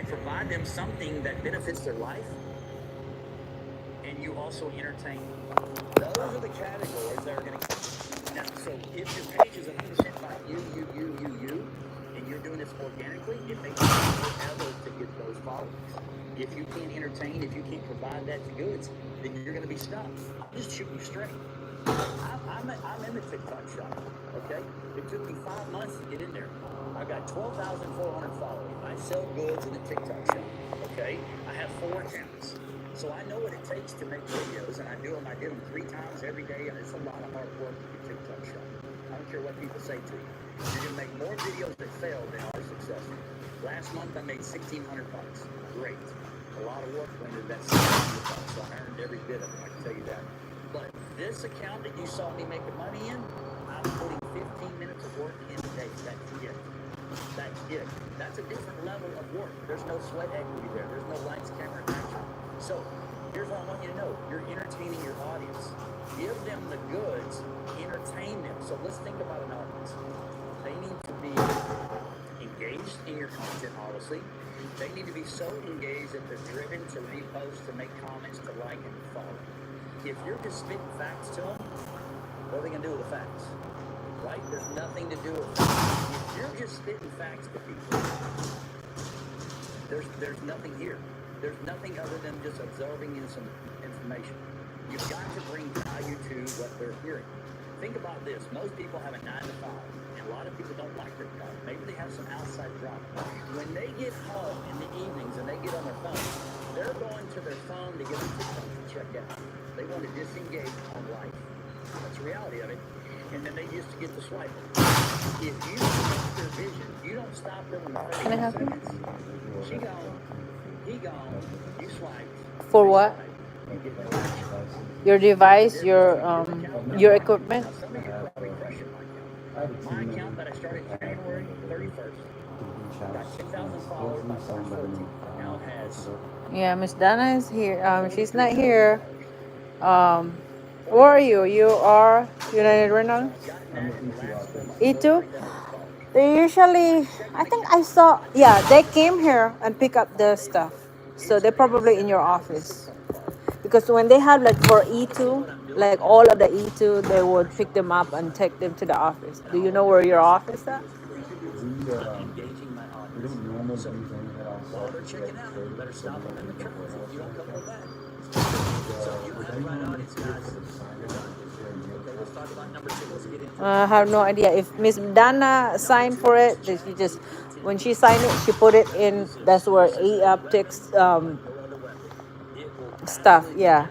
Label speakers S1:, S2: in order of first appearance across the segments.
S1: and provide them something that benefits their life, and you also entertain. Those are the categories that are going to. Now, so if your page is 100% by you, and you're doing this organically, it makes it forever to get those followers. If you can't entertain, if you can't provide that to goods, then you're going to be stuck. I'm just shooting you straight. I'm in the TikTok shop, okay? It took me 5 months to get in there. I've got 12,400 followers. I sell goods in the TikTok shop, okay? I have 4 accounts. So I know what it takes to make videos, and I do them. I did them 3 times every day, and it's a lot of hard work in the TikTok shop. I don't care what people say to you. You're going to make more videos that fail than are successful. Last month, I made $1,600. Great. A lot of work went into that $1,600, so I earned every bit of it, I can tell you that. But this account that you saw me making money in, I'm putting 15 minutes of work in a day. That's it. That's it. That's a different level of work. There's no sweat equity there. There's no lights, camera, action. So here's what I want you to know. You're entertaining your audience. Give them the goods. Entertain them. So let's think about an audience. They need to be engaged in your content, obviously. They need to be so engaged that they're driven to repost, to make comments, to like, and to follow. If you're just spitting facts to them, what are they going to do with the facts? Right? There's nothing to do with facts. If you're just spitting facts to people, there's nothing here. There's nothing other than just absorbing in some information. You've got to bring value to what they're hearing. Think about this. Most people have a 9 to 5, and a lot of people don't like their job. Maybe they have some outside drama. When they get home in the evenings and they get on their phone, they're going to their phone to get a TikTok to check out. They want to disengage on life. That's the reality of it. And then they just get the swipe. If you change their vision, you don't stop them in 30 seconds. She gone, he gone, you swipe.
S2: For what? Your device, your equipment.
S1: Now, some of you probably crush it like that. My account that I started January 31st got 10,000 followers by March 14th. Now it has.
S2: Yeah, Miss Donna is here. She's not here. Where are you? You are United Reno? E2? They usually, I think I saw, yeah, they came here and pick up the stuff. So they're probably in your office. Because when they have like for E2, like all of the E2, they would pick them up and take them to the office. Do you know where your office is at?
S1: Engaging my audience. So while they're checking out, you better stop them in the traffic. You don't come with that. So you have the right audience, guys. You're done. Okay, let's talk about number 2. Let's get into it.
S2: I have no idea. If Miss Dana signed for it, she just, when she signed it, she put it in, that's where e-optics stuff, yeah.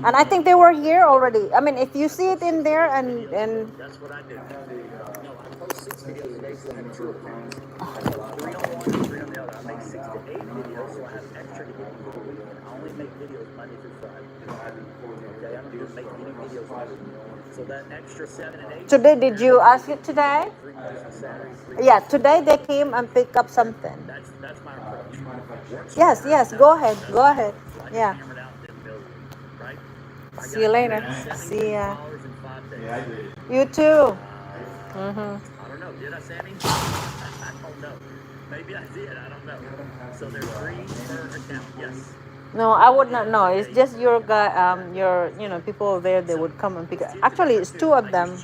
S2: And I think they were here already. I mean, if you see it in there and
S1: That's what I do. No, I post 6 videos a day, so I have 2 accounts. I have 3 on one and 3 on the other. I make 6 to 8 videos, so I have extra to get into the weekend. I only make videos Monday through Friday. Okay, I don't just make any videos Monday. So that extra 7 and 8.
S2: today, did you ask it today?
S1: 3 posts on Saturday.
S2: Yeah, today they came and picked up something.
S1: That's my approach.
S2: Yes, go ahead. Yeah.
S1: Hammered out, didn't build it, right?
S2: See you later. See ya.
S1: $70 in 5 days.
S2: You too.
S1: I don't know. Did I, Sammy? I don't know. Maybe I did. I don't know. So there's 3 per account. Yes.
S2: No, I would not know. It's just your guy, your, people there, they would come and pick up. Actually, it's 2 of them.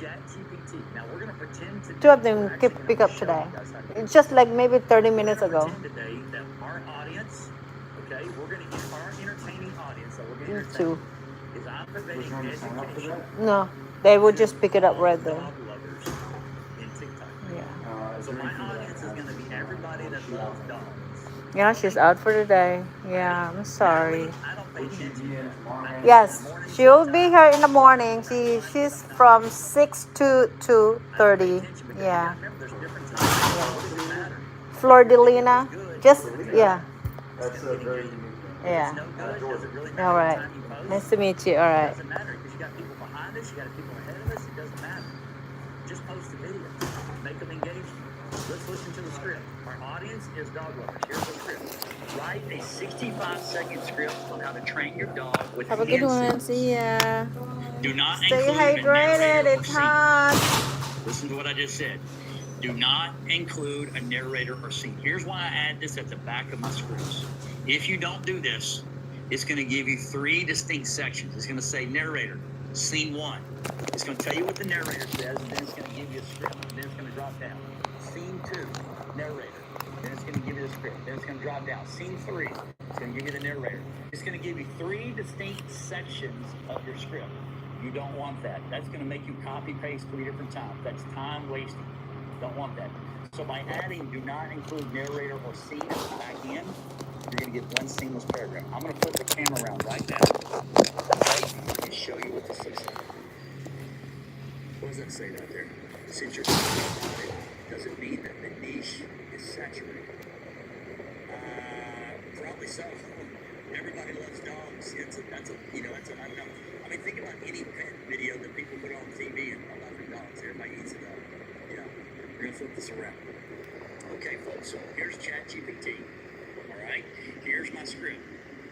S1: Now we're gonna pretend to
S2: 2 of them pick up today. It's just like maybe 30 minutes ago.
S1: today that our audience, okay, we're gonna get our entertaining audience that we're gonna entertain
S2: 2.
S1: is I'm providing education.
S2: No, they would just pick it up right there.
S1: Dog lovers in TikTok.
S2: Yeah.
S1: So my audience is gonna be everybody that loves dogs.
S2: Yeah, she's out for the day. Yeah, I'm sorry.
S1: I don't pay attention.
S2: Yes, she'll be here in the morning. She's from 6 to 2:30. Yeah.
S1: Remember, there's different times. It doesn't matter.
S2: Flor de Lina. Just, yeah.
S3: That's a very unique.
S2: Yeah.
S1: No good. Does it really matter
S2: All
S1: what
S2: right.
S1: time you post?
S2: Nice to meet you. All
S1: It
S2: right.
S1: doesn't matter because you got people behind us, you got people ahead of us. It doesn't matter. Just post the video. Make them engaged. Let's listen to the script. Our audience is dog lovers. Here's the script. Write a 65-second script on how to train your dog with
S2: Have a good one.
S1: hand
S2: See ya.
S1: Do not
S2: Stay
S1: include a
S2: hydrated.
S1: narrator or
S2: It's
S1: scene.
S2: hot.
S1: Listen to what I just said. Do not include a narrator or scene. Here's why I add this at the back of my scripts. If you don't do this, it's going to give you 3 distinct sections. It's going to say narrator, scene 1. It's going to tell you what the narrator says, and then it's going to give you a script. And then it's going to drop down. Scene 2, narrator. Then it's going to give you the script. Then it's going to drop down. Scene 3, it's going to give you the narrator. It's going to give you 3 distinct sections of your script. You don't want that. That's going to make you copy paste 3 different times. That's time wasting. Don't want that. So by adding do not include narrator or scene at the back end, you're going to get one seamless paragraph. I'm going to flip the camera around right now, okay, and show you what this looks like. What does that say right there? Since you're talking about it, does it mean that the niche is saturated? Probably so. Everybody loves dogs. That's a I don't know. I mean, think about any pet video that people put on TV and about their dogs. Everybody eats a dog. Yeah. We're going to flip this around. Okay, folks, so here's ChatGPT. All right? Here's my script.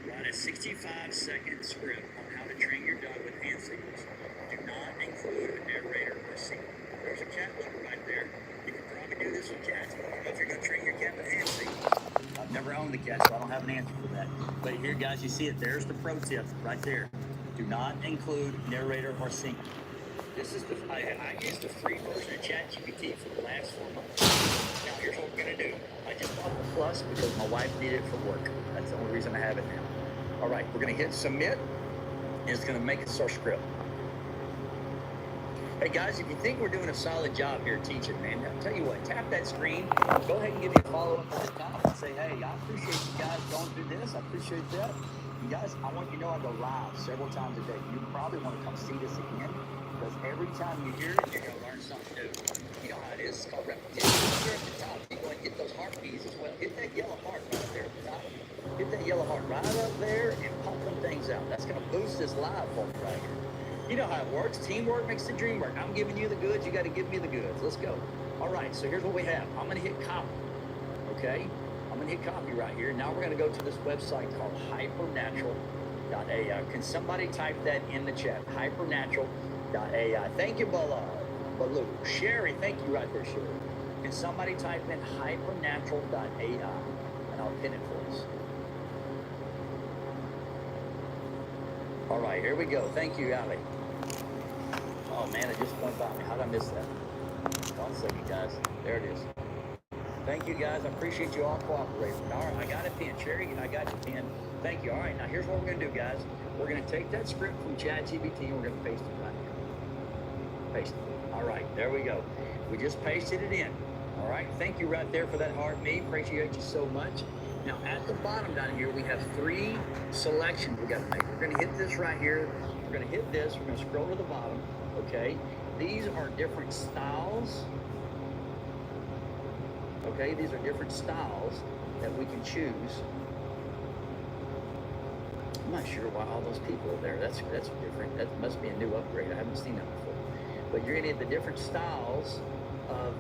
S1: Write a 65-second script on how to train your dog with hand signals. Do not include a narrator or scene. There's a cat lover right there. You can probably do this with cats. I don't know if you're going to train your cat with hand signals. I've never owned a cat, so I don't have an answer for that. But here, guys, you see it. There's the pro tip right there. Do not include narrator or scene. This is I used the free version of ChatGPT for the last 4 months. Now, here's what we're going to do. I just bought the Plus because my wife needed it for work. That's the only reason I have it now. All right, we're going to hit submit, and it's going to make us our script. Hey, guys, if you think we're doing a solid job here teaching, man, I'll tell you what, tap that screen. Go ahead and give me a follow-up at the top and say, hey, I appreciate you guys going through this. I appreciate that. You guys, I want you to know I go live several times a day. You probably want to come see this again. Because every time you hear it, you're going to learn something new. You know how it is. It's called repetition. Here at the top, you're going to hit those heart keys as well. Hit that yellow heart right there at the top. Hit that yellow heart right up there and pump them things out. That's going to boost this live for me right here. You know how it works. Teamwork makes the dream work. I'm giving you the goods. You got to give me the goods. Let's go. All right, so here's what we have. I'm going to hit copy. Okay? I'm going to hit copy right here. Now we're going to go to this website called hypernatural.ai. Can somebody type that in the chat? Hypernatural.ai. Thank you, Baloo. Sherry, thank you right there, Sherry. Can somebody type in hypernatural.ai? And I'll pin it for us. All right, here we go. Thank you, Ali. Oh, man, it just went by me. How did I miss that? 1 second, guys. There it is. Thank you, guys. I appreciate you all cooperating. All right, I got it pinned. Sherry, I got it pinned. Thank you. All right, now here's what we're going to do, guys. We're going to take that script from ChatGPT and we're going to paste it right here. Paste it. All right, there we go. We just pasted it in. All right, thank you right there for that heart me. Appreciate you so much. Now, at the bottom down here, we have 3 selections we got to make. We're going to hit this right here. We're going to hit this. We're going to scroll to the bottom. Okay, these are different styles. Okay, these are different styles that we can choose. I'm not sure why all those people are there. That's different. That must be a new upgrade. I haven't seen that before. But you're going to get the different styles of,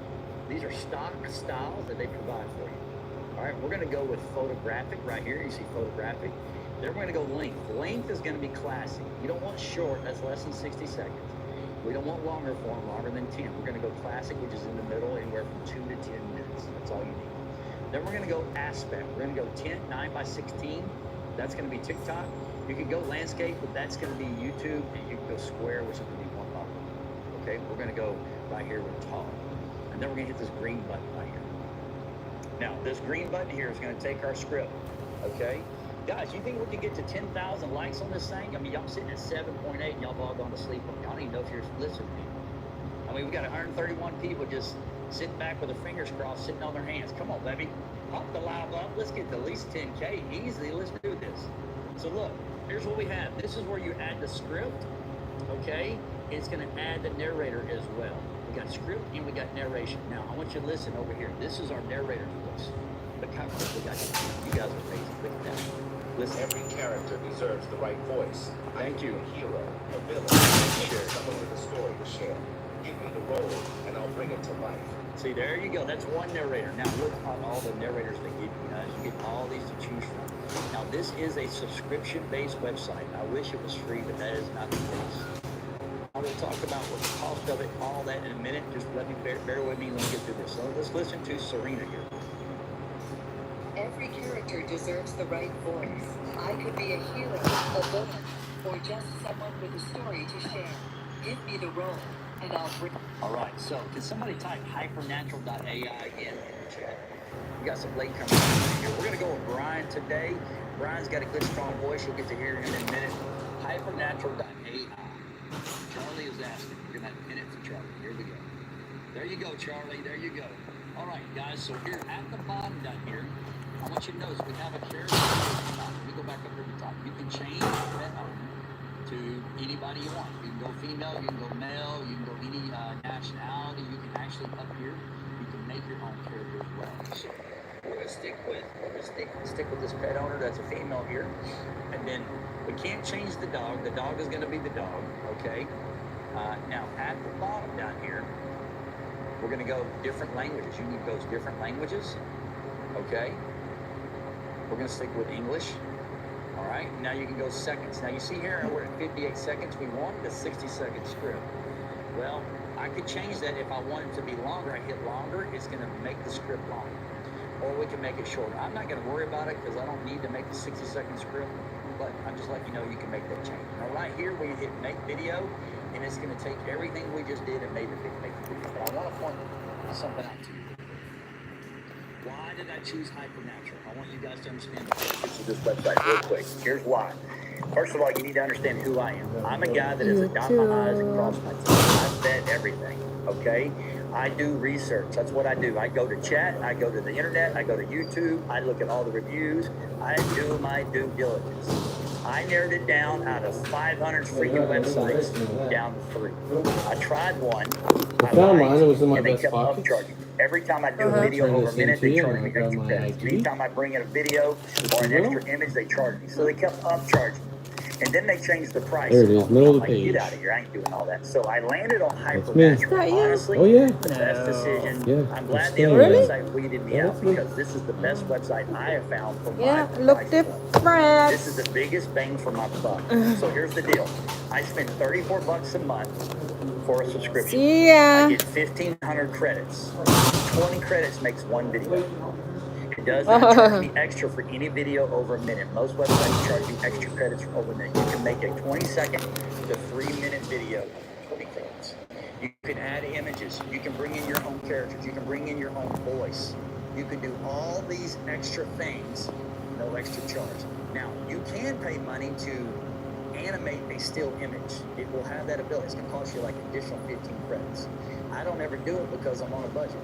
S1: these are stock styles that they provide for you. All right, we're going to go with photographic right here. You see photographic. Then we're going to go length. Length is going to be classic. You don't want short. That's less than 60 seconds. We don't want longer form, longer than 10. We're going to go classic, which is in the middle, anywhere from 2 to 10 minutes. That's all you need. Then we're going to go aspect. We're going to go 9 by 16. That's going to be TikTok. You can go landscape, but that's going to be YouTube. And you can go square, which is going to be 1 bubble. Okay, we're going to go right here with tall. And then we're going to hit this green button right here. Now, this green button here is going to take our script, okay? Guys, you think we can get to 10,000 likes on this thing? I mean, y'all sitting at 7.8 and y'all have all gone to sleep. I don't even know if you're listening to me. I mean, we got 131 people just sitting back with their fingers crossed, sitting on their hands. Come on, baby. Pump the live up. Let's get to at least 10K easily. Let's do this. So look, here's what we have. This is where you add the script, okay? It's going to add the narrator as well. We got script and we got narration. Now, I want you to listen over here. This is our narrator voice. Look how quick we got you guys are amazing. Look at that. Listen.
S4: Every character deserves the right voice.
S1: Thank you.
S4: A hero, a villain, someone with a story to share. Give me the role, and I'll bring it to life.
S1: See, there you go. That's one narrator. Now, look at all the narrators they give you guys. You get all these to choose from. Now, this is a subscription-based website. I wish it was free, but that is not the case. We'll talk about what the cost of it, all that in a minute. Just let me bear with me. Let me get through this. So let's listen to Serena here.
S5: Every character deserves the right voice. I could be a hero, a villain, or just someone with a story to share. Give me the role, and I'll bring.
S1: All right, so can somebody type hypernatural.ai in the chat? We got some latecomers here. We're going to go with Brian today. Brian's got a good, strong voice. You'll get to hear him in a minute. Hypernatural.ai. Charlie is asking. We're going to have a minute for Charlie. Here we go. There you go, Charlie. There you go. All right, guys. So here at the bottom down here, I want you to notice we have a character at the top. Let me go back up to the top. You can change that to anybody you want. You can go female, you can go male, you can go any nationality. You can actually up here, you can make your own character as well. So we're gonna stick with this pet owner that's a female here, and then we can't change the dog. The dog is gonna be the dog, okay? Now at the bottom down here, we're gonna go different languages. You need those different languages, okay? We're gonna stick with English. All right, now you can go seconds. Now you see here, we're at 58 seconds. We wanted a 60-second script. Well, I could change that if I wanted it to be longer. I hit longer, it's gonna make the script longer. Or we can make it shorter. I'm not gonna worry about it because I don't need to make a 60-second script, but I'm just letting you know you can make that change. Now right here, we hit make video, and it's gonna take everything we just did and make the video. But I wanna point something out to you. Why did I choose Hypernatural? I want you guys to understand the purpose of this website real quick. Here's why. First of all, you need to understand who I am. I'm a guy that has dotted my I's and crossed my T's. I've bet everything, okay? I do research. That's what I do. I go to chat. I go to the internet. I go to YouTube. I look at all the reviews. I do my due diligence. I narrowed it down out of 500 freaking websites down to 3. I tried one.
S6: I found mine. It was in my
S1: and they
S6: best
S1: kept
S6: pockets.
S1: upcharging. Every time I do a video over a minute, they charge me extra credits. Anytime I bring in a video or an extra image, they charge me. So they kept upcharging. And then they changed the price.
S6: There it is, middle of the
S1: Like,
S6: page.
S1: get out of here. I ain't doing all that. So I landed on Hypernatural. Honestly,
S6: Oh, yeah.
S1: the best decision.
S6: Yeah,
S1: I'm glad
S6: it's
S1: the other
S2: Really?
S1: website weeded me out because this is the best website I have found for
S2: Yeah,
S1: my
S2: look
S1: price point.
S2: different.
S1: This is the biggest bang for my buck. So here's the deal. I spend $34 a month for a subscription.
S2: See
S1: I
S2: ya.
S1: get 1,500 credits. 20 credits makes one video. It does not charge me extra for any video over a minute. Most websites charge you extra credits for over a minute. You can make a 20-second to 3-minute video, 20 credits. You can add images. You can bring in your own characters. You can bring in your own voice. You can do all these extra things, no extra charge. Now, you can pay money to animate a still image. It will have that ability. It's going to cost you like additional 15 credits. I don't ever do it because I'm on a budget.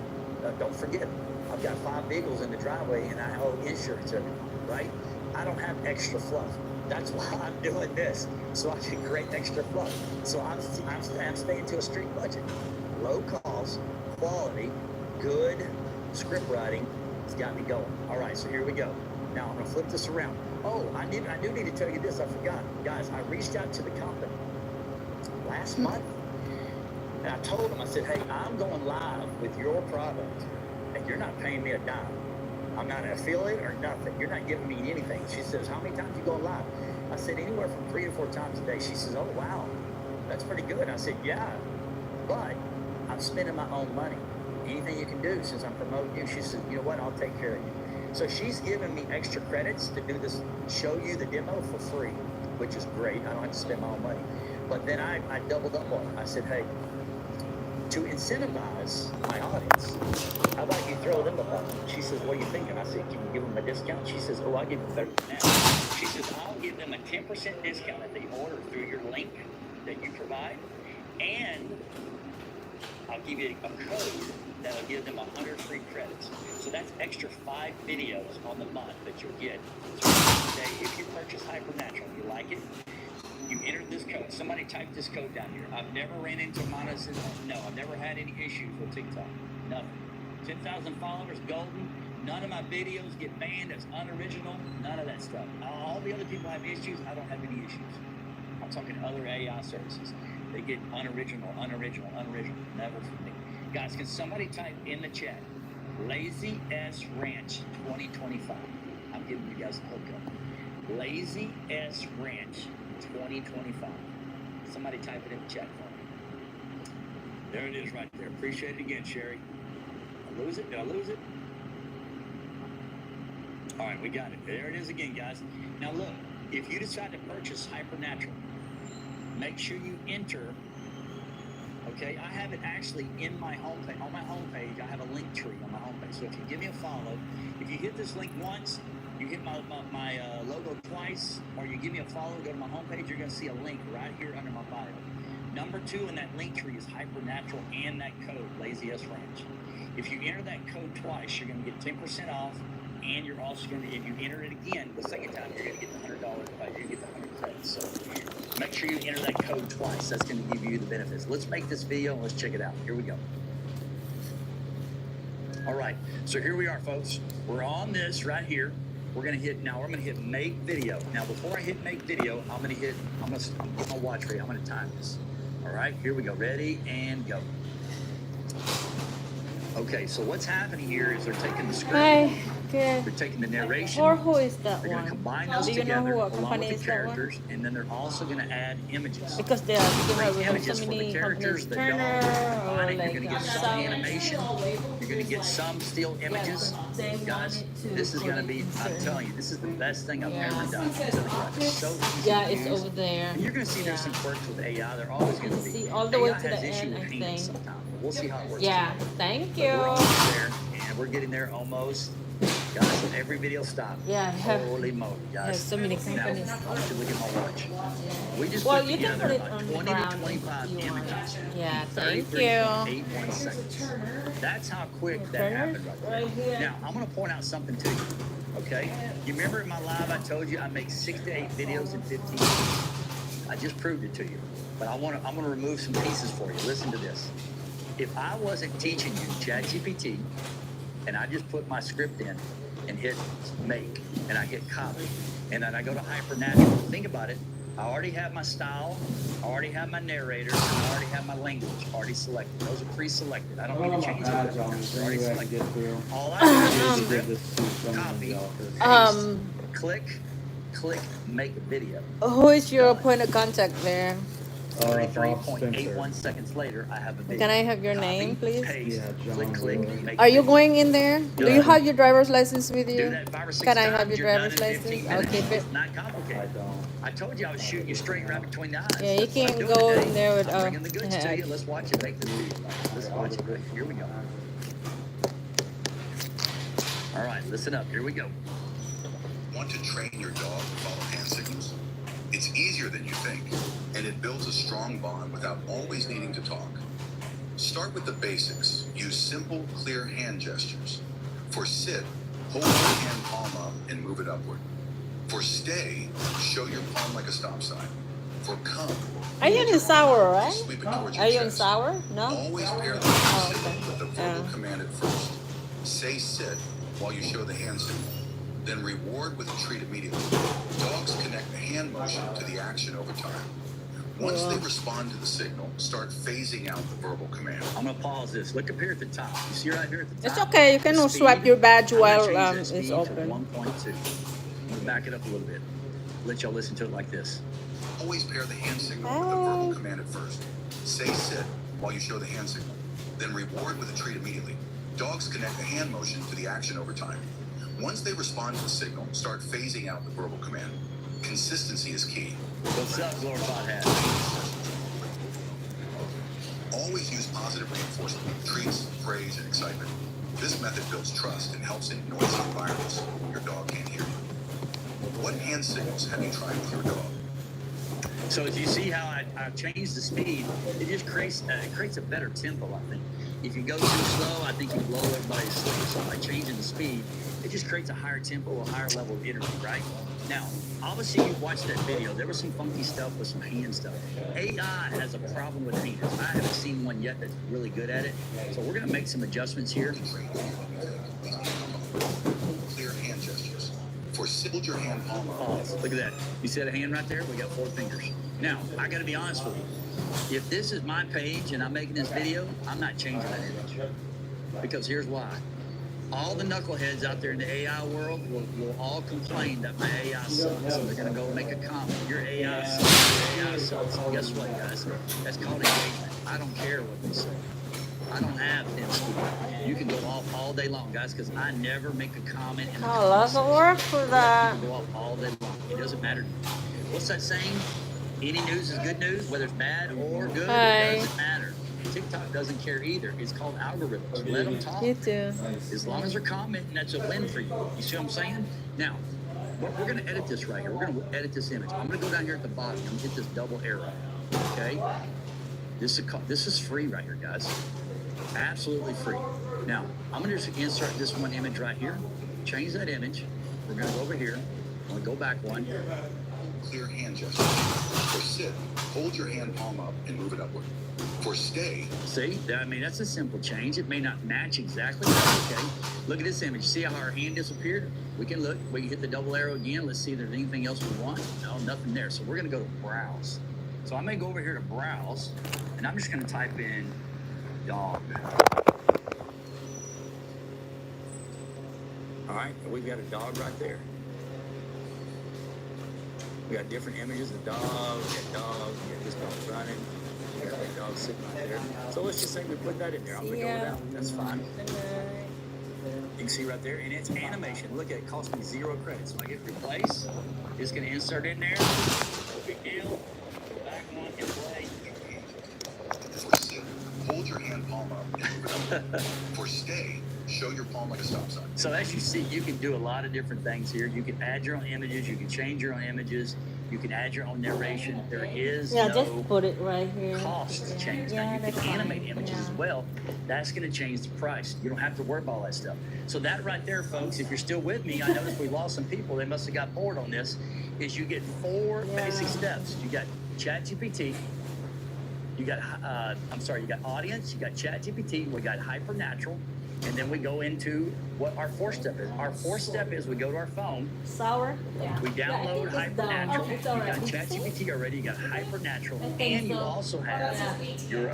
S1: Don't forget, I've got 5 vehicles in the driveway and I owe insurance every month, right? I don't have extra fluff. That's why I'm doing this, so I can create extra fluff. So I'm staying to a strict budget. Low cost, quality, good script writing. It's got me going. All right, so here we go. Now I'm gonna flip this around. Oh, I do need to tell you this. I forgot, guys. I reached out to the company last month, and I told them, I said, hey, I'm going live with your product, and you're not paying me a dime. I'm not an affiliate or nothing. You're not giving me anything. She says, how many times you going live? I said, anywhere from 3 to 4 times a day. She says, oh, wow, that's pretty good. I said, yeah, but I'm spending my own money. Anything you can do since I'm promoting you. She said, you know what, I'll take care of you. So she's giving me extra credits to do this, show you the demo for free, which is great. I don't have to spend my own money. But then I doubled up on it. I said, hey, to incentivize my audience, how about you throw them a button? She says, what are you thinking? I said, can you give them a discount? She says, oh, I'll give them better than that. She says, I'll give them a 10% discount if they order through your link that you provide, and I'll give you a code that'll give them 100 free credits. So that's extra 5 videos on the month that you'll get. So today, if you purchase Hypernatural, you like it, you enter this code. Somebody type this code down here. I've never ran into monetization. No, I've never had any issues with TikTok. Nothing. 10,000 followers, golden. None of my videos get banned as unoriginal. None of that stuff. All the other people have issues. I don't have any issues. I'm talking other AI services. They get unoriginal. Never for me. Guys, can somebody type in the chat, Lazy S Ranch 2025? I'm giving you guys a hookup. Lazy S Ranch 2025. Somebody type it in the chat for me. There it is right there. Appreciate it again, Sherry. Did I lose it? Did I lose it? All right, we got it. There it is again, guys. Now look, if you decide to purchase Hypernatural, make sure you enter. Okay, I have it actually in my homepage. On my homepage, I have a link tree on my homepage. So if you give me a follow, if you hit this link once, you hit my logo twice, or you give me a follow, go to my homepage, you're going to see a link right here under my bio. Number 2 in that link tree is Hypernatural and that code, Lazy S Ranch. If you enter that code twice, you're going to get 10% off, and you're also going to, if you enter it again the second time, you're going to get the $100, you're going to get the 100 credits. So make sure you enter that code twice. That's going to give you the benefits. Let's make this video and let's check it out. Here we go. All right, so here we are, folks. We're on this right here. We're gonna hit now. We're gonna hit make video. Now, before I hit make video, I'm gonna get my watch ready. I'm gonna time this. All right, here we go. Ready and go. Okay, so what's happening here is they're taking the script.
S2: Hi, good.
S1: They're taking the narration.
S2: Or who is that
S1: They're
S2: one?
S1: gonna combine those
S2: Do you know
S1: together
S2: what
S1: along
S2: company
S1: with
S2: is
S1: the
S2: that one?
S1: characters, and then they're also gonna add images.
S2: Because they are
S1: Great images
S2: so
S1: for the
S2: many
S1: characters,
S2: companies,
S1: the
S2: Turner,
S1: dog,
S2: or
S1: you're
S2: like
S1: gonna get some
S2: some.
S1: animation, you're gonna get some still images. Guys, this is gonna be, I'm telling you, this is the best thing I've ever done. It's so easy
S2: Yeah,
S1: to
S2: it's
S1: use.
S2: over there.
S1: And you're gonna see there's some quirks with AI. They're always gonna be.
S2: See, all the way
S1: AI
S2: to the
S1: has issue
S2: end,
S1: with
S2: I
S1: payments
S2: think.
S1: sometimes, but we'll see how it works.
S2: Yeah, thank
S1: But we're
S2: you.
S1: almost there, and we're getting there almost. Guys, every video stop.
S2: Yeah,
S1: Holy moly, guys.
S2: There's so many
S1: Now,
S2: companies.
S1: I want you to look at my watch. We just
S2: Well,
S1: put
S2: you can
S1: together
S2: put it
S1: about
S2: on the
S1: 20 to
S2: ground if
S1: 25
S2: you want.
S1: images.
S2: Yeah,
S1: in
S2: thank
S1: 33.81 seconds. That's how quick that
S2: Turner,
S1: happened right there.
S2: right here.
S1: Now, I'm going to point out something to you, okay? You remember in my live I told you I make 6 to 8 videos in 15 minutes? I just proved it to you. But I'm going to remove some pieces for you. Listen to this. If I wasn't teaching you ChatGPT, and I just put my script in and hit make, and I hit copy, and then I go to Hypernatural. Think about it. I already have my style, I already have my narrator, and I already have my language already selected. Those are pre-selected. I don't need to change
S6: Badge
S1: them.
S6: on
S1: They're
S6: this
S1: already
S6: anyway I can
S1: selected.
S6: get through.
S1: All I do is
S6: Did
S1: script,
S6: this to someone in the
S1: copy,
S6: office.
S1: paste, click, make a video.
S2: Who is your point of contact there?
S6: Bob
S1: 33.81
S6: Spencer.
S1: seconds later, I have a video.
S2: Can I have your
S1: Copy,
S2: name, please?
S1: Paste,
S6: Yeah, John
S1: click,
S6: Brewer.
S1: make
S2: Are you
S1: video.
S2: going in there? Do you have your driver's license with
S1: Do
S2: you?
S1: that 5 or 6
S2: Can I
S1: times,
S2: have your
S1: you're done
S2: driver's
S1: in
S2: license?
S1: 15
S2: I'll
S1: minutes.
S2: keep it.
S1: It's not
S6: I
S1: complicated.
S6: don't.
S1: I told you I was shooting you straight right between the eyes.
S2: Yeah, you
S1: That's what I'm
S2: can
S1: doing
S2: go
S1: today.
S2: in there with,
S1: I'm bringing the goods to
S2: head.
S1: you. Let's watch it. Make this video. Let's watch it. Here we go. All right, listen up. Here we go.
S7: Want to train your dog to follow hand signals? It's easier than you think, and it builds a strong bond without always needing to talk. Start with the basics. Use simple, clear hand gestures. For sit, hold your hand palm up and move it upward. For stay, show your palm like a stop sign. For come,
S2: Are you in sour, right?
S7: sweep it towards your
S2: Are you in
S7: chest.
S2: sour? No?
S7: Always pair the hand
S2: okay.
S7: signal with the verbal command at first. Say sit while you show the hand signal. Then reward with a treat immediately. Dogs connect the hand motion to the action over time. Once they respond to the signal, start phasing out the verbal command.
S1: I'm going to pause this. Look up here at the top. You see right here at the top?
S2: It's okay. You can
S1: The
S2: swipe
S1: speed.
S2: your badge
S1: I'm gonna
S2: while
S1: change that
S2: it's
S1: speed to
S2: open.
S1: 1.2. I'm going to back it up a little bit. Let y'all listen to it like this.
S7: Always pair the hand signal with the verbal command at first. Say sit while you show the hand signal. Then reward with a treat immediately. Dogs connect the hand motion to the action over time. Once they respond to the signal, start phasing out the verbal command. Consistency is key.
S1: What's up, glorified hat?
S7: Always use positive reinforcement, treats, praise, and excitement. This method builds trust and helps in noisy environments where your dog can't hear you. What hand signals have you tried with your dog?
S1: So as you see how I changed the speed, it just creates a better tempo, I think. If you go too slow, I think you blow everybody's sleep. So by changing the speed, it just creates a higher tempo, a higher level of energy, right? Now, obviously you watched that video. There was some funky stuff with some hand stuff. AI has a problem with hands. I haven't seen one yet that's really good at it. So we're gonna make some adjustments here.
S7: Clear hand gestures. For hold your hand palm up.
S1: Pause. Look at that. You see that hand right there? We got 4 fingers. Now, I gotta be honest with you. If this is my page and I'm making this video, I'm not changing that image. Because here's why. All the knuckleheads out there in the AI world will all complain that my AI sucks. So they're gonna go make a comment. Your AI sucks. Your AI sucks. And guess what, guys? That's called engagement. I don't care what they say. I don't have instinct. You can go off all day long, guys, because I never make a comment in the
S2: Oh, lots of
S1: conversation.
S2: work for that.
S1: You can go off all day long. It doesn't matter. What's that saying? Any news is good news, whether it's bad or good,
S2: Hi.
S1: it doesn't matter. TikTok doesn't care either. It's called algorithms. Let them talk.
S2: You too.
S1: As long as they're commenting, that's a win for you. You see what I'm saying? Now, we're going to edit this right here. We're going to edit this image. I'm going to go down here at the bottom. I'm going to hit this double arrow. Okay? This is free right here, guys. Absolutely free. Now, I'm going to just insert this one image right here. Change that image. We're going to go over here. I'm going to go back one.
S7: Clear hand gesture. For sit, hold your hand palm up and move it upward. For stay,
S1: See, I mean, that's a simple change. It may not match exactly, but that's okay. Look at this image. See how our hand disappeared? We can look. We can hit the double arrow again. Let's see if there's anything else we want. No, nothing there. So we're going to go to browse. So I'm going to go over here to browse, and I'm just going to type in dog. All right, and we've got a dog right there. We got different images of dogs. We got dogs. We got this dog running. We got that dog sitting right there. So let's just say we put that in there. I'm going to go with that. That's fine. You can see right there, and it's animation. Look at it, cost me 0 credits. So I get replace. It's going to insert in there. No big deal. Go back one, hit play.
S7: for sit, hold your hand palm up and move it upward. For stay, show your palm like a stop sign.
S1: So as you see, you can do a lot of different things here. You can add your own images. You can change your own images. You can add your own narration. There is
S2: Yeah,
S1: no
S2: just put it right here.
S1: cost to change.
S2: Yeah,
S1: Now you
S2: that's
S1: can animate
S2: fine.
S1: images
S2: Yeah.
S1: as well. That's going to change the price. You don't have to worry about all that stuff. So that right there, folks, if you're still with me, I noticed we lost some people. They must have got bored on this. Is you get 4 basic steps. You got ChatGPT. You got you got audience. You got ChatGPT. We got Hypernatural. And then we go into what our 4th step is. Our 4th step is we go to our phone.
S2: Sour? Yeah.
S1: We download Hypernatural.
S2: Oh, it's
S1: You
S2: all
S1: got
S2: right.
S1: ChatGPT already. You got Hypernatural,
S2: think
S1: and you
S2: so.
S1: also have your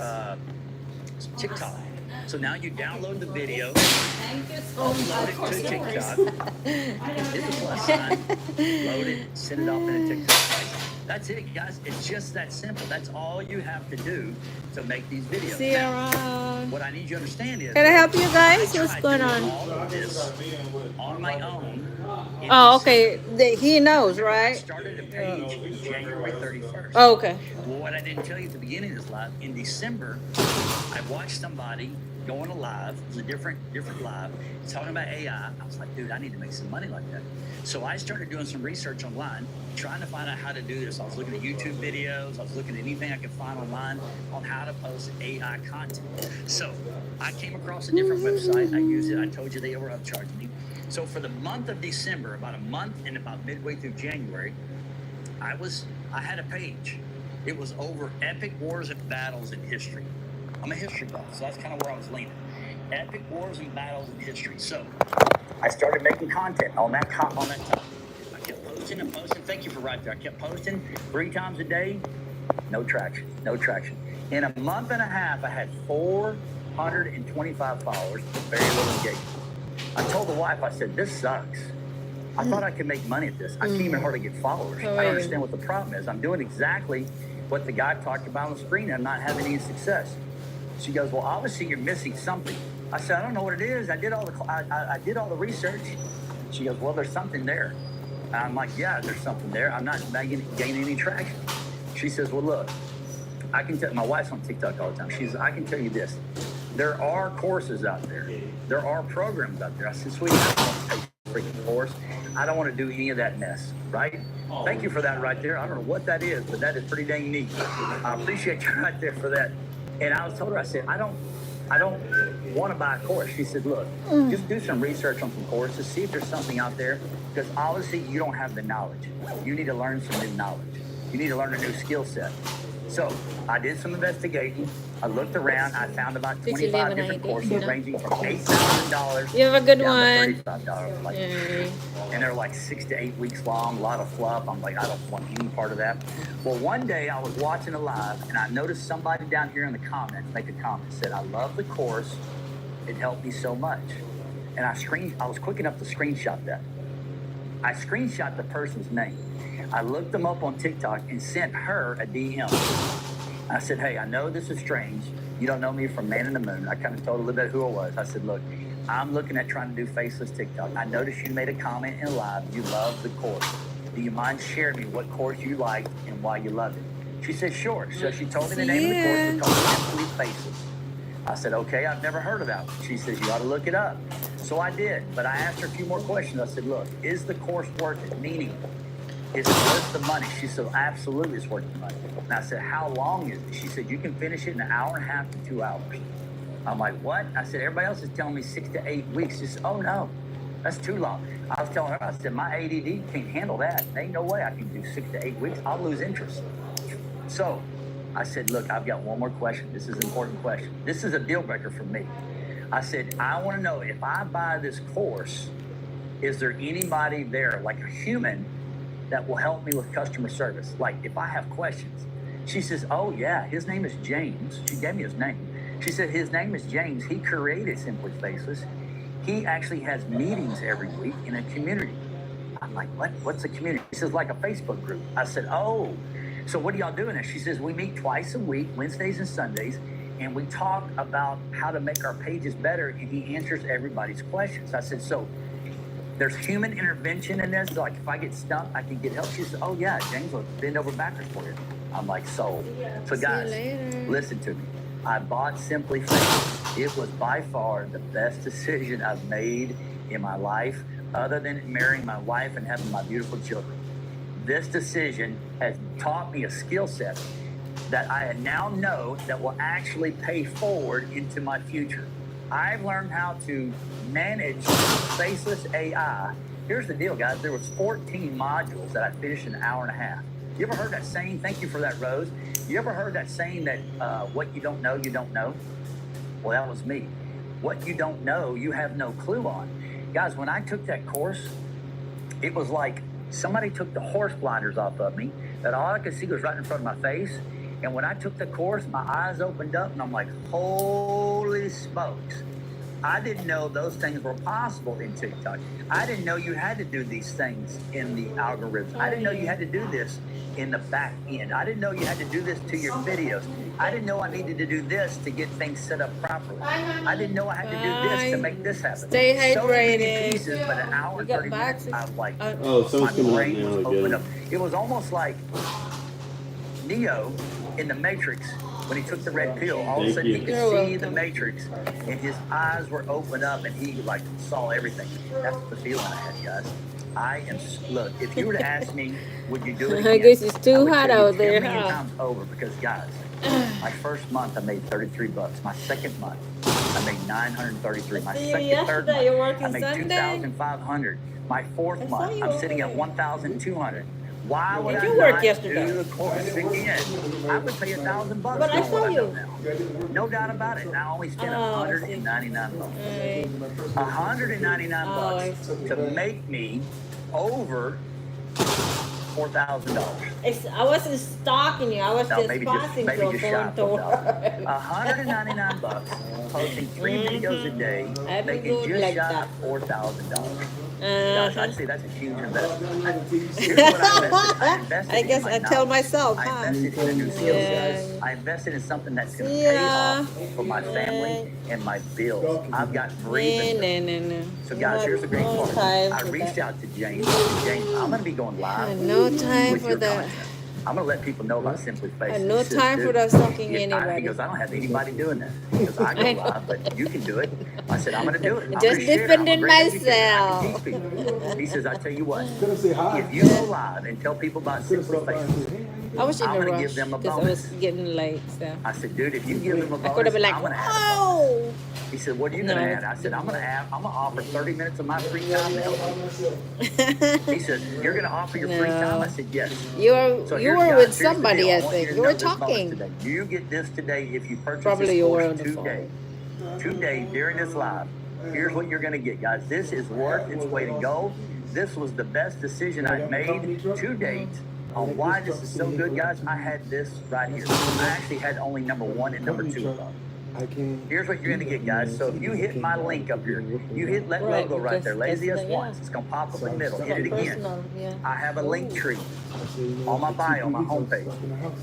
S1: TikTok. So now you download the video,
S2: Thank you so
S1: upload
S2: much.
S1: it to TikTok, hit the plus sign, load it, send it off in a TikTok. That's it, guys. It's just that simple. That's all you have to do to make these videos.
S2: See you
S1: Now,
S2: around.
S1: what I need you to understand is,
S2: Can I help you guys?
S1: I
S2: What's
S1: tried
S2: going
S1: doing
S2: on?
S1: all of this on my own. in
S2: Oh,
S1: December.
S2: okay. He knows,
S1: I
S2: right?
S1: started a page January 31st.
S2: Oh, okay.
S1: Well, what I didn't tell you at the beginning of this live, in December, I watched somebody going to live. It was a different live, talking about AI. I was like, dude, I need to make some money like that. So I started doing some research online, trying to find out how to do this. I was looking at YouTube videos. I was looking at anything I could find online on how to post AI content. So I came across a different website. I used it. I told you they were upcharging me. So for the month of December, about a month and about midway through January, I had a page. It was over epic wars and battles in history. I'm a history buff, so that's kind of where I was leaning. Epic wars and battles in history. So I started making content on that topic. I kept posting and posting. Thank you for right there. I kept posting 3 times a day. No traction. In a month and a half, I had 425 followers, very little engagement. I told the wife, I said, this sucks. I thought I could make money at this. I can't even hardly get followers. I don't understand what the problem is. I'm doing exactly what the guy talked about on the screen. I'm not having any success. She goes, well, obviously you're missing something. I said, I don't know what it is. I did all the research. She goes, well, there's something there. And I'm like, yeah, there's something there. I'm not gaining any traction. She says, well, look, I can tell. My wife's on TikTok all the time. She says, I can tell you this. There are courses out there. There are programs out there. I said, sweetie, I don't want to take a freaking course. I don't want to do any of that mess, right? Thank you for that right there. I don't know what that is, but that is pretty dang neat. I appreciate you right there for that. And I told her, I said, I don't want to buy a course. She said, look, just do some research on some courses, see if there's something out there, because obviously you don't have the knowledge. You need to learn some new knowledge. You need to learn a new skill set. So I did some investigating. I looked around. I found about 25 different courses ranging from $8,000
S2: You have a good
S1: down
S2: one.
S1: to $35. Like,
S2: Yay.
S1: and they're like 6 to 8 weeks long, a lot of fluff. I'm like, I don't want any part of that. Well, one day I was watching a live and I noticed somebody down here in the comments make a comment, said, I love the course. It helped me so much. And I was quick enough to screenshot that. I screenshot the person's name. I looked them up on TikTok and sent her a DM. I said, hey, I know this is strange. You don't know me from Man in the Moon. I kind of told a little bit who I was. I said, look, I'm looking at trying to do faceless TikTok. I noticed you made a comment in live. You love the course. Do you mind sharing me what course you liked and why you loved it? She said, sure. So she told me the name of the course. It was called Simply Faceless. I said, okay, I've never heard of that. She says, you ought to look it up. So I did, but I asked her a few more questions. I said, look, is the course worth it? Meaning, is it worth the money? She said, absolutely it's worth the money. And I said, how long is it? She said, you can finish it in 1.5 hours to 2 hours. I'm like, what? I said, everybody else is telling me 6 to 8 weeks. She said, oh no, that's too long. I was telling her, I said, my ADD can't handle that. There ain't no way I can do 6 to 8 weeks. I'll lose interest. So I said, look, I've got one more question. This is an important question. This is a deal breaker for me. I said, I want to know if I buy this course, is there anybody there, like a human, that will help me with customer service? Like if I have questions. She says, oh yeah, his name is James. She gave me his name. She said, his name is James. He created Simply Faceless. He actually has meetings every week in a community. I'm like, what? What's a community? She says, like a Facebook group. I said, oh, so what are y'all doing there? She says, we meet twice a week, Wednesdays and Sundays, and we talk about how to make our pages better, and he answers everybody's questions. I said, so there's human intervention in this. Like if I get stumped, I can get help. She said, oh yeah, James will bend over backwards for you. I'm like, sold. So guys, listen to me. I bought Simply Faceless. It was by far the best decision I've made in my life, other than marrying my wife and having my beautiful children. This decision has taught me a skill set that I now know that will actually pay forward into my future. I've learned how to manage faceless AI. Here's the deal, guys. There was 14 modules that I finished in 1.5 hours. You ever heard that saying? Thank you for that, Rose. You ever heard that saying that what you don't know, you don't know? Well, that was me. What you don't know, you have no clue on. Guys, when I took that course, it was like somebody took the horse blinders off of me, that all I could see was right in front of my face. And when I took the course, my eyes opened up and I'm like, holy smokes. I didn't know those things were possible in TikTok. I didn't know you had to do these things in the algorithm. I didn't know you had to do this in the back end. I didn't know you had to do this to your videos. I didn't know I needed to do this to get things set up properly. I didn't know I had to do this to make this happen.
S2: Stay hydrated.
S1: So many pieces, but 1 hour and 30 minutes, I was like,
S6: Oh, someone's
S1: my
S6: coming up
S1: brain
S6: now.
S1: was
S6: I get
S1: opened
S6: it.
S1: up. It was almost like Neo in the Matrix. When he took the red pill, all of a sudden he could see the Matrix, and his eyes were opened up, and he like saw everything. That's the feeling I had, guys. I am, look, if you were to ask me, would you do it again?
S2: I guess it's too
S1: I would
S2: hot
S1: tell you
S2: out there,
S1: 10 million
S2: huh?
S1: times over, because guys, my first month I made $33. My second month I made $933. My
S2: see you
S1: second, third
S2: yesterday.
S1: month
S2: You're working
S1: I made
S2: Sunday?
S1: $2,500. My fourth
S2: I saw
S1: month
S2: you
S1: I'm
S2: over
S1: sitting at
S2: there.
S1: $1,200. Why would
S2: Did
S1: I
S2: you work
S1: not
S2: yesterday?
S1: do the course again? I would pay $1,000
S2: But I
S1: for
S2: saw
S1: what I
S2: you.
S1: know now. No doubt about it. And I only spent
S2: Oh, I see.
S1: $199.
S2: Alright.
S1: $199
S2: Oh, I see.
S1: to make me over $4,000.
S2: I wasn't stalking you. I was
S1: No,
S2: just
S1: maybe
S2: passing
S1: just
S2: through phone
S1: shy
S2: to
S1: of
S2: work.
S1: $199, posting 3 videos a day,
S2: I'd be
S1: making
S2: good
S1: just
S2: like
S1: shy
S2: that.
S1: of $4,000. Guys, I'd say that's a huge investment. Here's what I invested
S2: I
S1: in
S2: guess
S1: my
S2: I tell
S1: knowledge.
S2: myself,
S1: I
S2: huh?
S1: invested in a new skill set.
S2: Yeah.
S1: I invested in something that's going to
S2: See
S1: pay
S2: ya.
S1: off for my family and my bills. I've got breathing.
S2: No.
S1: So guys, here's the great
S2: No
S1: part.
S2: time
S1: I
S2: for
S1: reached
S2: that.
S1: out to James. I said, James, I'm going to be going live
S2: No time
S1: with
S2: for
S1: your
S2: that.
S1: content. I'm going to let people know about Simply Faceless.
S2: No
S1: He says,
S2: time for
S1: "Dude,
S2: that stalking
S1: he
S2: anybody.
S1: goes, I don't have anybody doing that. Because I go
S2: I know.
S1: live, but you can do it. I said, I'm going to do it. I'm
S2: Just
S1: gonna share it. I'm a
S2: defending
S1: great educator. I
S2: myself.
S1: can teach people. He says, I tell you what,
S3: Gonna say hi.
S1: if you go live and tell people about Simply Faceless,
S2: I was in
S1: I'm
S2: a
S1: gonna
S2: rush
S1: give them a
S2: because I was
S1: bonus.
S2: getting late. So
S1: I said, dude, if you give them a
S2: I could
S1: bonus,
S2: have been like,
S1: I'm going to add a bonus.
S2: "Whoa!"
S1: He said, what are you going to
S2: No.
S1: add? I said, I'm going to offer 30 minutes of my free time to help you. He said, you're going to offer your free time? I said, yes.
S2: You
S1: So
S2: you
S1: here's,
S2: were
S1: guys,
S2: with
S1: here's the
S2: somebody,
S1: deal.
S2: I
S1: want
S2: think.
S1: to
S2: You
S1: know
S2: were
S1: this bonus
S2: talking.
S1: today. You get this today if you purchase
S2: Probably
S1: this
S2: you were
S1: course
S2: on the
S1: today.
S2: phone.
S1: Today, during this live, here's what you're going to get, guys. This is worth its weight in gold. This was the best decision I've made to date. On why this is so good, guys, I had this right here. I actually had only number 1 and number 2. Here's what you're gonna get, guys. So if you hit my link up here, you hit that logo right there, laziest once. It's gonna pop up in the middle. Hit it again.
S2: Personal, yeah.
S1: I have a link tree on my bio, on my homepage.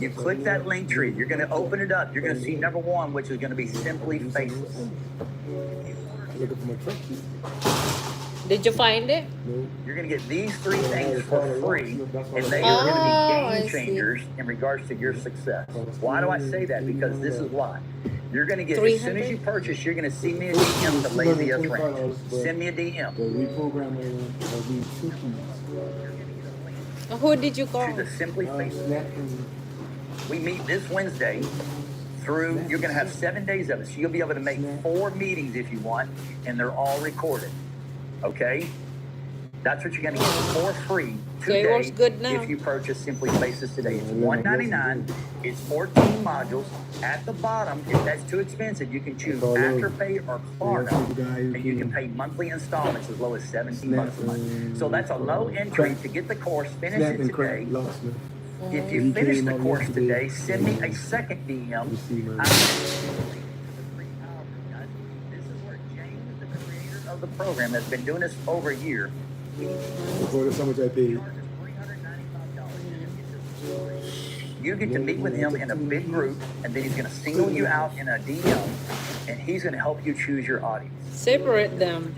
S1: You click that link tree. You're gonna open it up. You're gonna see number one, which is gonna be simply faceless.
S2: Did you find it?
S1: You're going to get these three things for free, and they are going to be
S2: I
S1: game
S2: see.
S1: changers in regards to your success. Why do I say that? Because this is why. You're going to get, as soon as you purchase, you're going to send me a DM to Lazy S Ranch. Send me a DM.
S2: Who did you call?
S1: To the Simply Faceless. We meet this Wednesday through, you're going to have 7 days of it. So you'll be able to make 4 meetings if you want, and they're all recorded. Okay? That's what you're going to get for free
S2: Okay,
S1: today
S2: works good now.
S1: if you purchase Simply Faces today. It's $199. It's 14 modules. At the bottom, if that's too expensive, you can choose Afterpay or Klarna, and you can pay monthly installments as low as $17 a month. So that's a low entry to get the course, finish it today. If you finish the course today, send me a second DM. The program that's been doing this for over a year.
S3: How much I paid?
S1: You get to meet with him in a big group, and then he's going to single you out in a DM, and he's going to help you choose your audience.
S2: Separate them.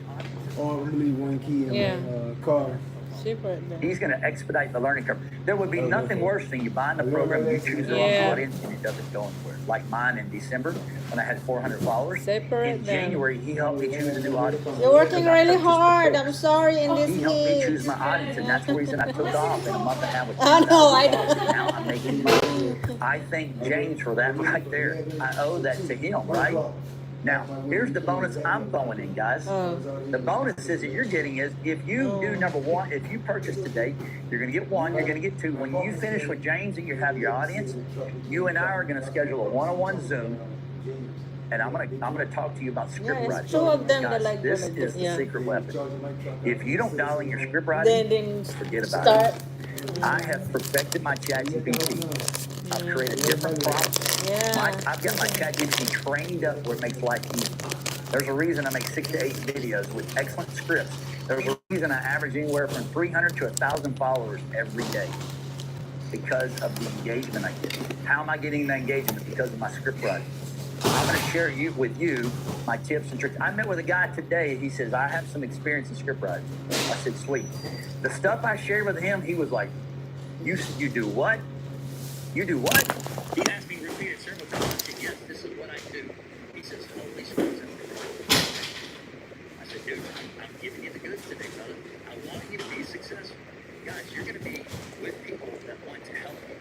S3: Oh, I'm gonna leave one key in
S2: Yeah.
S3: my car.
S2: Separate them.
S1: He's going to expedite the learning curve. There would be nothing worse than you buying the program, you choose the wrong
S2: Yeah.
S1: audience, and it doesn't go anywhere. Like mine in December, when I had 400 followers.
S2: Separate
S1: in
S2: them.
S1: January, he helped me choose a new audience.
S2: You're working really hard. I'm sorry in this
S1: He helped me
S2: heat.
S1: choose my audience, and that's the reason I took off in a month and a half with
S2: I know, I know.
S1: Now I'm making money. I thank James for that right there. I owe that to him, right? Now, here's the bonus I'm throwing in, guys. The bonuses that you're getting is if you do number one, if you purchase today, you're going to get one, you're going to get two. When you finish with James and you have your audience, you and I are going to schedule a one-on-one Zoom, and I'm gonna talk to you about script
S2: Yeah, it's
S1: writing.
S2: two of them
S1: Guys,
S2: that like
S1: this
S2: like
S1: is
S2: this.
S1: the
S2: Yeah.
S1: secret weapon. If you don't dial in your script writing,
S2: Then
S1: forget about
S2: start.
S1: it. I have perfected my ChatGPT. I've created different prompts.
S2: Yeah.
S1: I've got my ChatGPT trained up where it makes life easy. There's a reason I make 6 to 8 videos with excellent scripts. There's a reason I average anywhere from 300 to 1,000 followers every day because of the engagement I get. How am I getting the engagement? Because of my script writing. I'm going to share with you my tips and tricks. I met with a guy today. He says, I have some experience in script writing. I said, sweet. The stuff I shared with him, he was like, you do what? You do what? He asked me to repeat it several times. I said, yes, this is what I do. He says, holy smokes. I said, dude, I'm giving you the goods today, brother. I want you to be successful. Guys, you're going to be with people that want to help you.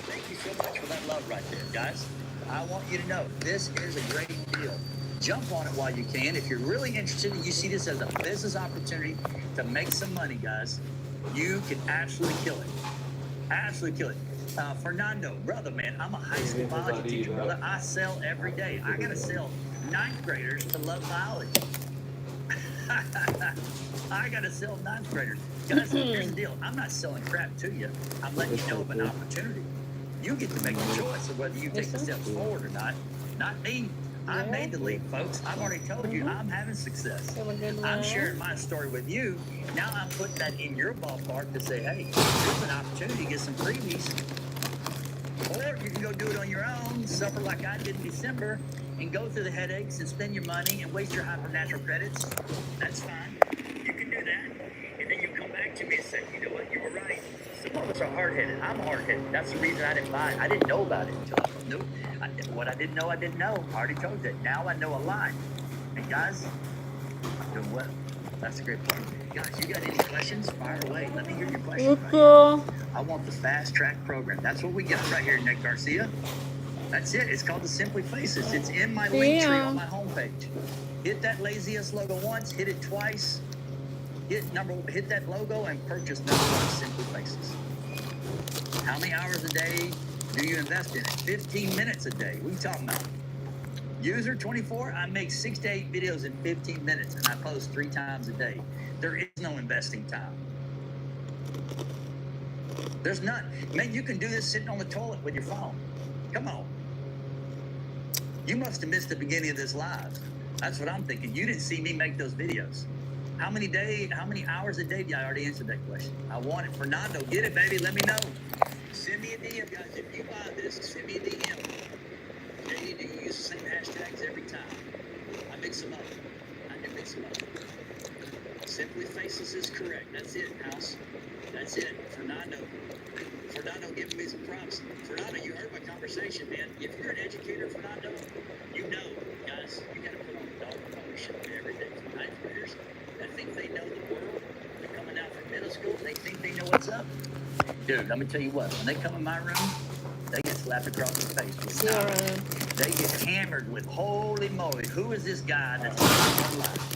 S1: Thank you so much for that love right there, guys. I want you to know this is a great deal. Jump on it while you can. If you're really interested and you see this as a business opportunity to make some money, guys, you can absolutely kill it. Absolutely kill it. Fernando, brother, man, I'm a high school biology teacher, brother. I sell every day. I got to sell 9th graders to love biology. I got to sell 9th graders. Guys, here's the deal. I'm not selling crap to you. I'm letting you know of an opportunity. You get to make the choice of whether you take the steps forward or not. Not me. I made the leap, folks. I've already told you I'm having success. I'm sharing my story with you. Now I'm putting that in your ballpark to say, hey, here's an opportunity to get some freebies. Or you can go do it on your own, suffer like I did in December, and go through the headaches and spend your money and waste your hypernatural credits. That's fine. You can do that. And then you come back to me and say, you know what, you were right. Some of us are hard-headed. I'm hard-headed. That's the reason I didn't buy it. I didn't know about it until I knew. What I didn't know, I didn't know. I already told you that. Now I know a lot. And guys, I'm doing well. That's a great part. Guys, you got any questions? Fire away. Let me hear your questions. I want the fast track program. That's what we got right here, Nick Garcia. That's it. It's called the Simply Faces. It's in my link tree on my homepage. Hit that laziest logo once. Hit it twice. Hit that logo and purchase number one Simply Faces. How many hours a day do you invest in it? 15 minutes a day. What are you talking about? User 24, I make 6 to 8 videos in 15 minutes and I post 3 times a day. There is no investing time. There's none. Man, you can do this sitting on the toilet with your phone. Come on. You must have missed the beginning of this live. That's what I'm thinking. You didn't see me make those videos. How many hours a day? I already answered that question. I want it. Fernando, get it, baby. Let me know. Send me a DM, guys. If you buy this, send me a DM. JD, do you use the same hashtags every time? I mix them up. I do mix them up. Simply faceless is correct. That's it, house. That's it. Fernando, giving me some props. Fernando, you heard my conversation, man. If you're an educator, Fernando, you know, guys, you got to put on the dog show every day for ninth graders that think they know the world. They're coming out from middle school. They think they know what's up. Dude, let me tell you what. When they come in my room, they get slapped across the face with knives. They get hammered with, holy moly, who is this guy that's in my life?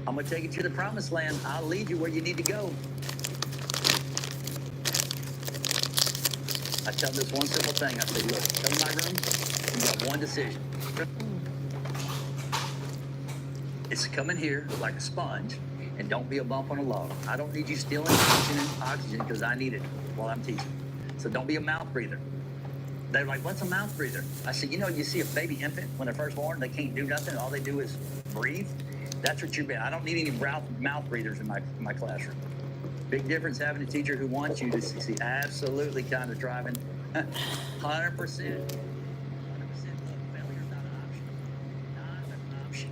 S1: I'm going to take you to the promised land. I'll lead you where you need to go. I tell them this one simple thing. I say, look, come in my room. You got one decision. It's to come in here like a sponge and don't be a bump on a log. I don't need you stealing oxygen because I need it while I'm teaching. So don't be a mouth breather. They're like, what's a mouth breather? I said, you see a baby infant when they're first born, they can't do nothing. All they do is breathe. That's what you're being. I don't need any mouth breathers in my classroom. Big difference having a teacher who wants you to succeed. Absolutely kind of driving 100%. 100%. Look, failure's not an option. Not an option.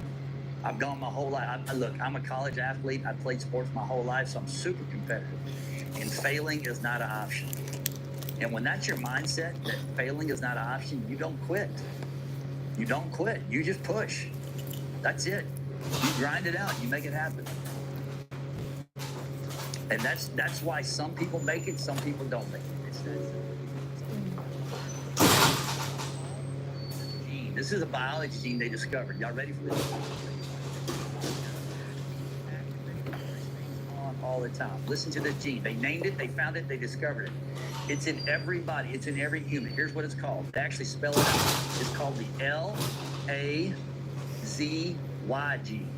S1: I've gone my whole life. Look, I'm a college athlete. I've played sports my whole life, so I'm super competitive. And failing is not an option. And when that's your mindset, that failing is not an option, you don't quit. You don't quit. You just push. That's it. You grind it out. You make it happen. And that's why some people make it, some people don't make it. It's that gene. This is a biology gene they discovered. Y'all ready for this? All the time. Listen to this gene. They named it, they found it, they discovered it. It's in every body. It's in every human. Here's what it's called. They actually spell it out. It's called the LAZY gene.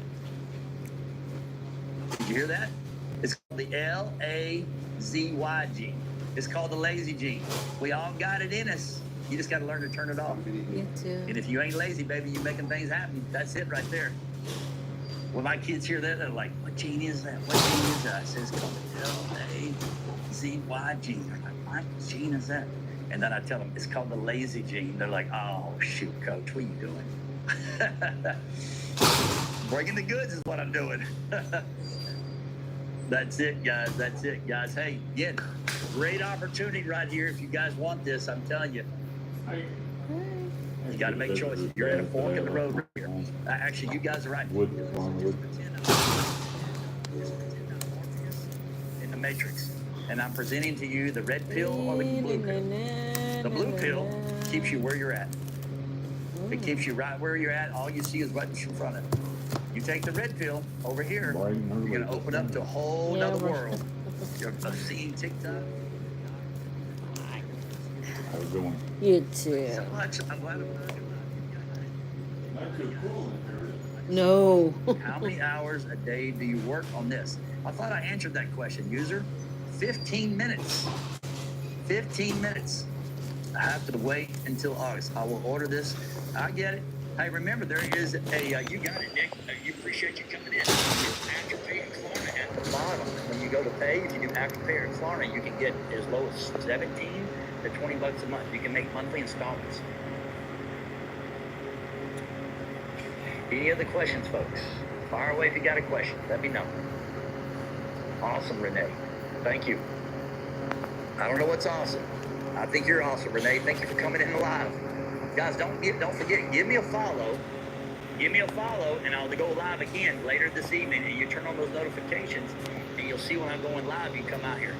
S1: Did you hear that? It's called the LAZY gene. It's called the lazy gene. We all got it in us. You just got to learn to turn it off.
S2: Me too.
S1: And if you ain't lazy, baby, you're making things happen. That's it right there. When my kids hear that, they're like, what gene is that? What gene is that? I say, it's called the LAZY gene. They're like, what gene is that? And then I tell them, it's called the lazy gene. They're like, oh, shoot, coach, what are you doing? Breaking the goods is what I'm doing. That's it, guys. That's it, guys. Hey, again, great opportunity right here. If you guys want this, I'm telling you. You got to make choices. You're at a fork in the road right here. Actually, you guys are right. In the Matrix. And I'm presenting to you the red pill or the blue pill. The blue pill keeps you where you're at. It keeps you right where you're at. All you see is what's in front of you. You take the red pill over here, you're going to open up to a whole nother world. You're seeing TikTok.
S6: How's it going?
S2: You too.
S1: So much. I'm glad I'm not.
S2: No.
S1: How many hours a day do you work on this? I thought I answered that question, user. 15 minutes. 15 minutes. I have to wait until August. I will order this. I get it. Hey, remember, there is a, you got it, Nick. You appreciate you coming in. Afterpay in Klarna at the bottom. When you go to pay, if you do Afterpay in Klarna, you can get as low as 17 to 20 bucks a month. You can make monthly installments. Any other questions, folks? Fire away if you got a question. Let me know. Awesome, Renee. Thank you. I don't know what's awesome. I think you're awesome, Renee. Thank you for coming in live. Guys, don't forget, give me a follow. Give me a follow, and I'll go live again later this evening, and you turn on those notifications, and you'll see when I'm going live, you come out here.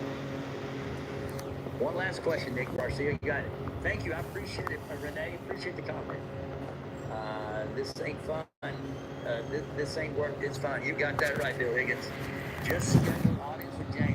S1: One last question, Nick Garcia. You got it. Thank you. I appreciate it, Renee. Appreciate the comment. This ain't fun. This ain't work. It's fine. You got that right, Bill Higgins. Just struggle